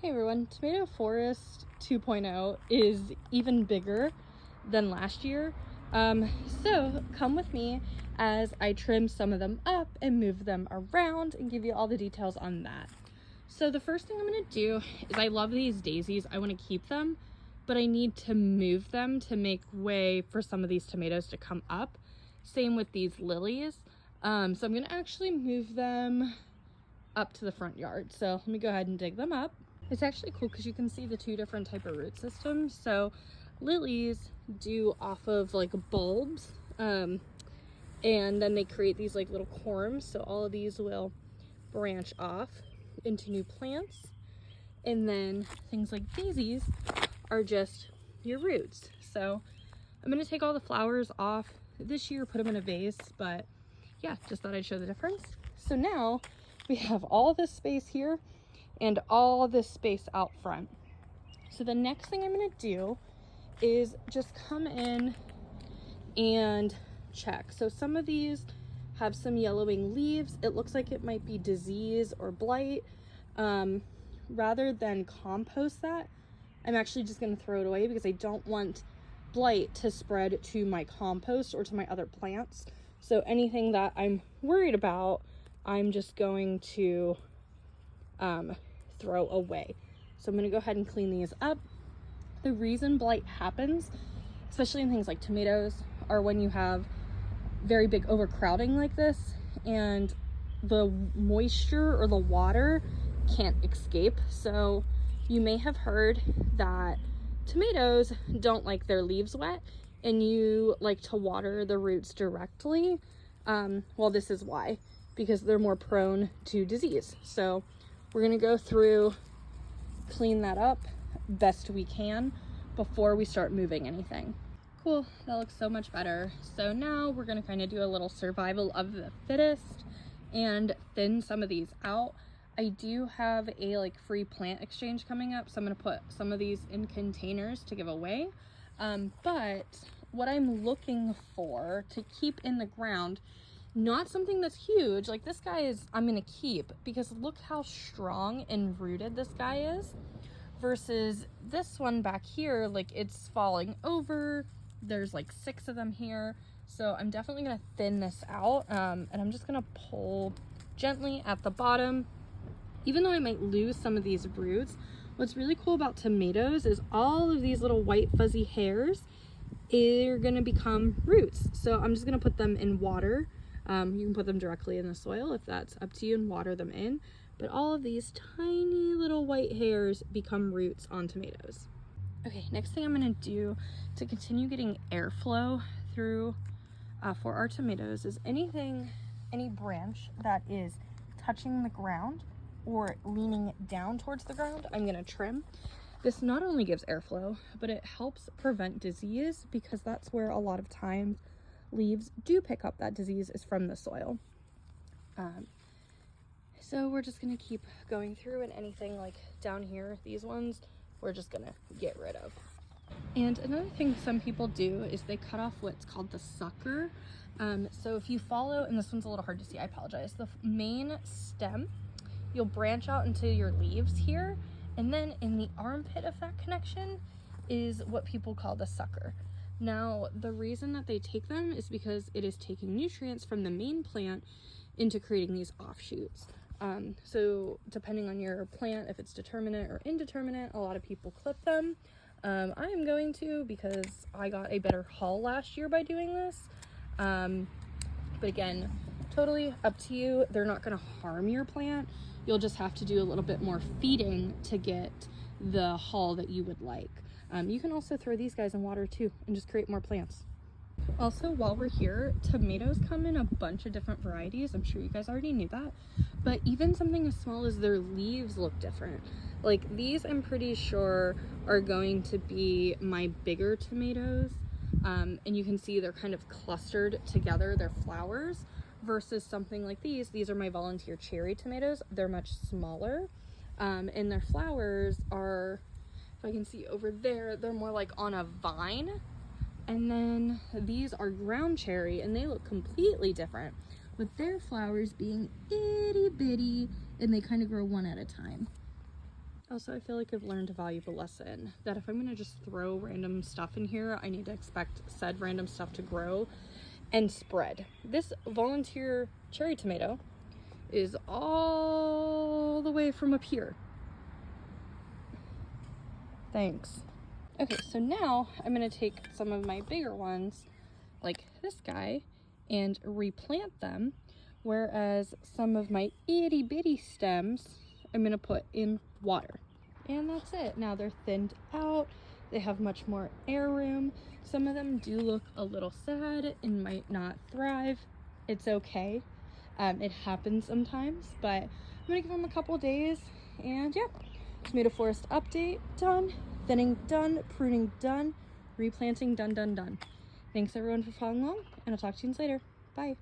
Hey everyone, Tomato Forest 2.0 is even bigger than last year. So come with me as I trim some of them up and move them around and give you all the details on that. So the first thing I'm going to do is I love these daisies. I want to keep them, but I need to move them to make way for some of these tomatoes to come up. Same with these lilies. So I'm going to actually move them up to the front yard. So let me go ahead and dig them up. It's actually cool because you can see the two different type of root systems. So lilies do off of like bulbs, and then they create these like little corms. So all of these will branch off into new plants. And then things like daisies are just your roots. So I'm going to take all the flowers off this year, put them in a vase, but yeah, just thought I'd show the difference. So now we have all this space here and all this space out front. So the next thing I'm going to do is just come in and check. So some of these have some yellowing leaves. It looks like it might be disease or blight. Rather than compost that, I'm actually just going to throw it away because I don't want blight to spread to my compost or to my other plants. So anything that I'm worried about, I'm just going to throw away. So I'm going to go ahead and clean these up. The reason blight happens, especially in things like tomatoes, are when you have very big overcrowding like this and the moisture or the water can't escape. So you may have heard that tomatoes don't like their leaves wet and you like to water the roots directly. Well, this is why, because they're more prone to disease. So we're gonna go through, clean that up best we can before we start moving anything. Cool, that looks so much better. So now we're gonna kind of do a little survival of the fittest and thin some of these out. I do have a like free plant exchange coming up, so I'm gonna put some of these in containers to give away. But what I'm looking for to keep in the ground, not something that's huge, like this guy is, I'm gonna keep because look how strong and rooted this guy is versus this one back here, like it's falling over. There's like 6 of them here. So I'm definitely gonna thin this out, and I'm just gonna pull gently at the bottom. Even though I might lose some of these roots, what's really cool about tomatoes is all of these little white fuzzy hairs are gonna become roots. So I'm just gonna put them in water. You can put them directly in the soil if that's up to you and water them in. But all of these tiny little white hairs become roots on tomatoes. Okay, next thing I'm gonna do to continue getting airflow through for our tomatoes is any branch that is touching the ground or leaning down towards the ground, I'm gonna trim. This not only gives airflow, but it helps prevent disease because that's where a lot of times leaves do pick up that disease is from the soil. So we're just gonna keep going through, and anything like down here, these ones, we're just gonna get rid of. And another thing some people do is they cut off what's called the sucker. So if you follow, and this one's a little hard to see, I apologize, the main stem, you'll branch out into your leaves here, and then in the armpit of that connection is what people call the sucker. Now, the reason that they take them is because it is taking nutrients from the main plant into creating these offshoots. So depending on your plant, if it's determinate or indeterminate, a lot of people clip them. I am going to because I got a better haul last year by doing this. But again, totally up to you. They're not going to harm your plant. You'll just have to do a little bit more feeding to get the haul that you would like. You can also throw these guys in water too and just create more plants. Also, while we're here, tomatoes come in a bunch of different varieties. I'm sure you guys already knew that, but even something as small as their leaves look different. Like these, I'm pretty sure are going to be my bigger tomatoes. And you can see they're kind of clustered together, their flowers, versus something like these are my volunteer cherry tomatoes. They're much smaller, and their flowers are, if I can see over there, they're more like on a vine. And then these are ground cherry, and they look completely different, with their flowers being itty bitty, and they kind of grow one at a time. Also, I feel like I've learned a valuable lesson that if I'm gonna just throw random stuff in here, I need to expect said random stuff to grow and spread. This volunteer cherry tomato is all the way from up here. Thanks. Okay, so now I'm gonna take some of my bigger ones, like this guy, and replant them, whereas some of my itty bitty stems I'm gonna put in water. And that's it. Now they're thinned out, they have much more air room. Some of them do look a little sad and might not thrive. It's okay. It happens sometimes, but I'm gonna give them a couple days, and yeah, tomato forest update done, thinning done, pruning done, replanting done. Thanks everyone for following along, and I'll talk to you later. Bye.